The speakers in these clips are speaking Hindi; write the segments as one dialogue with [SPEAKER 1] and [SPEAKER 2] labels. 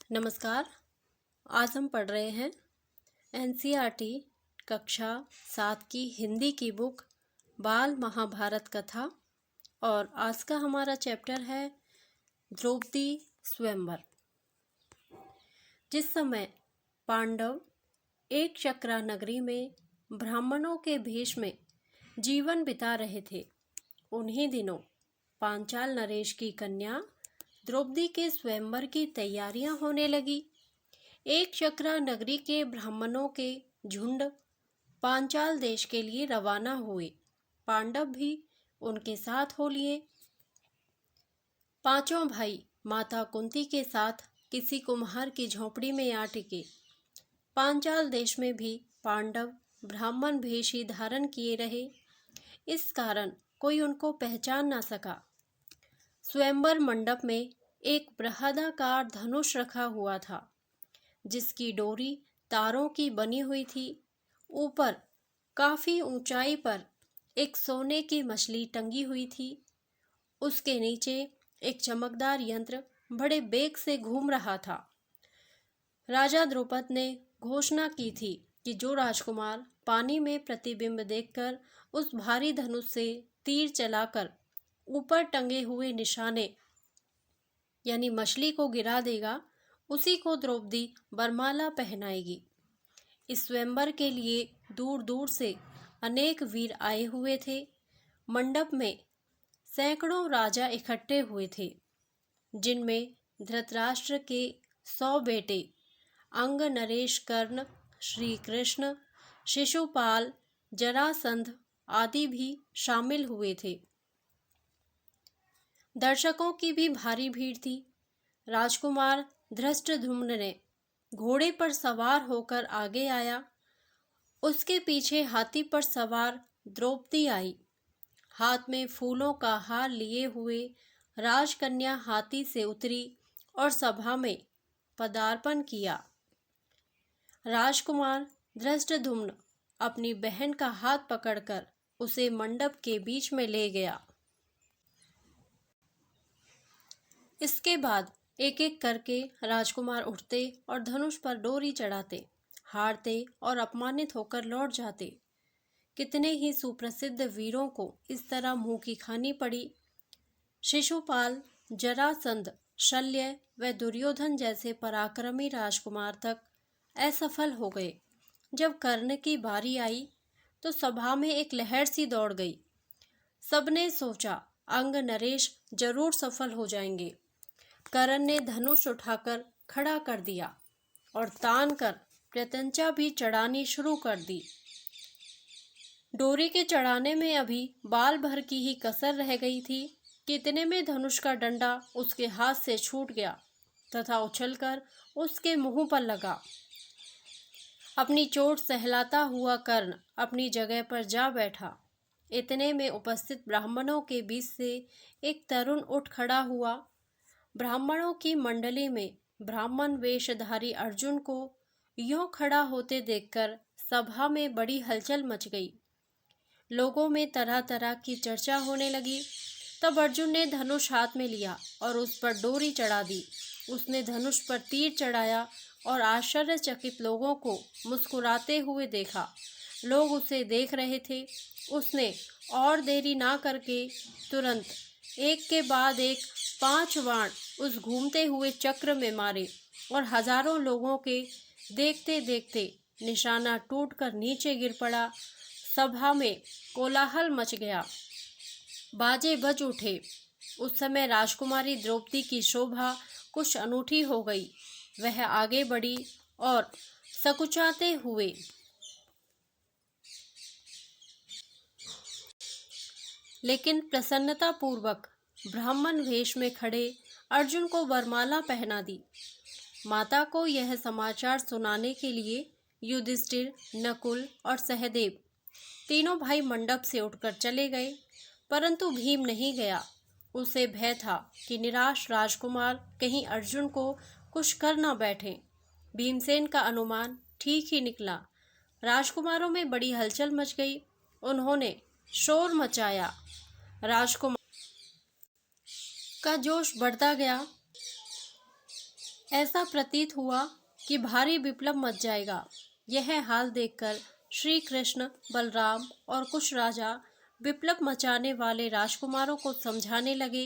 [SPEAKER 1] नमस्कार। आज हम पढ़ रहे हैं एनसीईआरटी कक्षा 7 की हिंदी की बुक बाल महाभारत कथा और आज का हमारा चैप्टर है द्रौपदी स्वयंवर। जिस समय पांडव एक चक्रा नगरी में ब्राह्मणों के भेष में जीवन बिता रहे थे, उन्हीं दिनों पांचाल नरेश की कन्या द्रौपदी के स्वयंवर की तैयारियां होने लगी। एक चक्रा नगरी के ब्राह्मणों के झुंड पांचाल देश के लिए रवाना हुए। पांडव भी उनके साथ हो लिए। पांचों भाई माता कुंती के साथ किसी कुम्हार की झोपड़ी में आ टिके। पांचाल देश में भी पांडव ब्राह्मण भेष ही धारण किए रहे, इस कारण कोई उनको पहचान न सका। स्वयंवर मंडप में एक बृहदाकार धनुष रखा हुआ था, जिसकी डोरी तारों की बनी हुई थी। ऊपर काफी ऊंचाई पर एक सोने की मछली टंगी हुई थी। उसके नीचे एक चमकदार यंत्र बड़े बेग से घूम रहा था। राजा द्रुपद ने घोषणा की थी कि जो राजकुमार पानी में प्रतिबिंब देखकर उस भारी धनुष से तीर चलाकर ऊपर टंगे हुए निशाने यानी मछली को गिरा देगा, उसी को द्रौपदी वरमाला पहनाएगी। इस स्वयंवर के लिए दूर दूर से अनेक वीर आए हुए थे। मंडप में सैकड़ों राजा इकट्ठे हुए थे, जिनमें धृतराष्ट्र के 100 बेटे अंग, नरेश, कर्ण, श्री कृष्ण, शिशुपाल, जरासंध आदि भी शामिल हुए थे। दर्शकों की भी भारी भीड़ थी। राजकुमार धृष्टद्युम्न ने घोड़े पर सवार होकर आगे आया। उसके पीछे हाथी पर सवार द्रौपदी आई। हाथ में फूलों का हार लिए हुए राजकन्या हाथी से उतरी और सभा में पदार्पण किया। राजकुमार धृष्टद्युम्न अपनी बहन का हाथ पकड़कर उसे मंडप के बीच में ले गया। इसके बाद एक एक करके राजकुमार उठते और धनुष पर डोरी चढ़ाते, हारते और अपमानित होकर लौट जाते। कितने ही सुप्रसिद्ध वीरों को इस तरह मुंह की खानी पड़ी। शिशुपाल, जरासंध, शल्य व दुर्योधन जैसे पराक्रमी राजकुमार तक असफल हो गए। जब कर्ण की बारी आई तो सभा में एक लहर सी दौड़ गई। सबने सोचा अंग, नरेश जरूर सफल हो जाएंगे। कर्ण ने धनुष उठाकर खड़ा कर दिया और तान कर प्रत्यंचा भी चढ़ानी शुरू कर दी। डोरी के चढ़ाने में अभी बाल भर की ही कसर रह गई थी कि इतने में धनुष का डंडा उसके हाथ से छूट गया तथा उछलकर उसके मुंह पर लगा। अपनी चोट सहलाता हुआ कर्ण अपनी जगह पर जा बैठा। इतने में उपस्थित ब्राह्मणों के बीच से एक तरुण उठ खड़ा हुआ। ब्राह्मणों की मंडली में ब्राह्मण वेशधारी अर्जुन को यूं खड़ा होते देखकर सभा में बड़ी हलचल मच गई। लोगों में तरह तरह की चर्चा होने लगी। तब अर्जुन ने धनुष हाथ में लिया और उस पर डोरी चढ़ा दी। उसने धनुष पर तीर चढ़ाया और आश्चर्यचकित लोगों को मुस्कुराते हुए देखा। लोग उसे देख रहे थे। उसने और देरी ना करके तुरंत एक के बाद एक 5 बाण उस घूमते हुए चक्र में मारे और हजारों लोगों के देखते देखते निशाना टूटकर नीचे गिर पड़ा। सभा में कोलाहल मच गया, बाजे बज उठे। उस समय राजकुमारी द्रौपदी की शोभा कुछ अनूठी हो गई। वह आगे बढ़ी और सकुचाते हुए लेकिन प्रसन्नता पूर्वक ब्राह्मण वेश में खड़े अर्जुन को वरमाला पहना दी। माता को यह समाचार सुनाने के लिए युधिष्ठिर, नकुल और सहदेव तीनों भाई मंडप से उठकर चले गए, परंतु भीम नहीं गया। उसे भय था कि निराश राजकुमार कहीं अर्जुन को कुछ कर न बैठे। भीमसेन का अनुमान ठीक ही निकला। राजकुमारों में बड़ी हलचल मच गई। उन्होंने शोर मचाया। राजकुमार का जोश बढ़ता गया। ऐसा प्रतीत हुआ कि भारी विप्लव मच जाएगा। यह हाल देखकर श्री कृष्ण, बलराम और कुछ राजा विप्लव मचाने वाले राजकुमारों को समझाने लगे।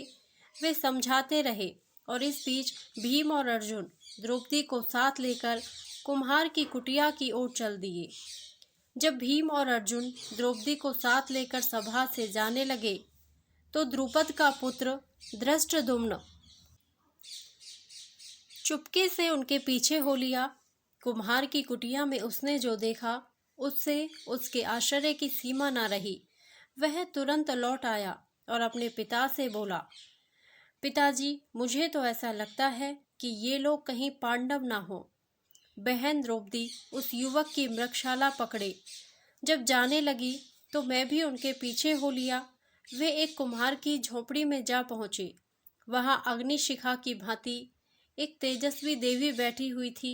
[SPEAKER 1] वे समझाते रहे और इस बीच भीम और अर्जुन द्रौपदी को साथ लेकर कुम्हार की कुटिया की ओर चल दिए। जब भीम और अर्जुन द्रौपदी को साथ लेकर सभा से जाने लगे तो द्रुपद का पुत्र धृष्टद्युम्न चुपके से उनके पीछे हो लिया। कुम्हार की कुटिया में उसने जो देखा उससे उसके आश्चर्य की सीमा न रही। वह तुरंत लौट आया और अपने पिता से बोला, पिताजी, मुझे तो ऐसा लगता है कि ये लोग कहीं पांडव ना हो। बहन द्रौपदी उस युवक की मृगशाला पकड़े। जब जाने लगी तो मैं भी उनके पीछे हो लिया। वे एक कुम्हार की झोपड़ी में जा पहुँचे। वहाँ अग्निशिखा की भांति एक तेजस्वी देवी बैठी हुई थी।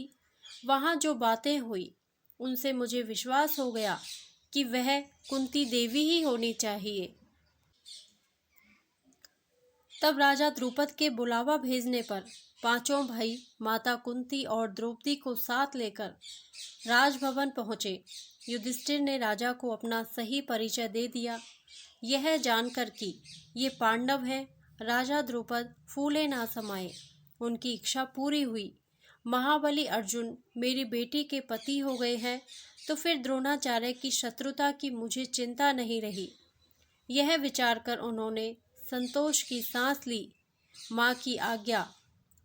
[SPEAKER 1] वहाँ जो बातें हुई उनसे मुझे विश्वास हो गया कि वह कुंती देवी ही होनी चाहिए। तब राजा द्रुपद के बुलावा भेजने पर पांचों भाई माता कुंती और द्रौपदी को साथ लेकर राजभवन पहुँचे। युधिष्ठिर ने राजा को अपना सही परिचय दे दिया। यह जानकर कि ये पांडव हैं, राजा द्रुपद फूले ना समाये। उनकी इच्छा पूरी हुई। महाबली अर्जुन मेरी बेटी के पति हो गए हैं तो फिर द्रोणाचार्य की शत्रुता की मुझे चिंता नहीं रही। यह विचार कर उन्होंने संतोष की सांस ली। माँ की आज्ञा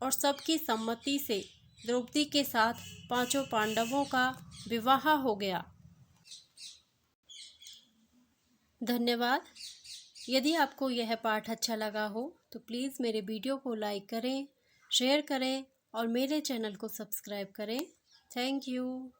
[SPEAKER 1] और सबकी सम्मति से द्रौपदी के साथ पांचों पांडवों का विवाह हो गया। धन्यवाद। यदि आपको यह पाठ अच्छा लगा हो तो प्लीज़ मेरे वीडियो को लाइक करें, शेयर करें और मेरे चैनल को सब्सक्राइब करें। Thank you.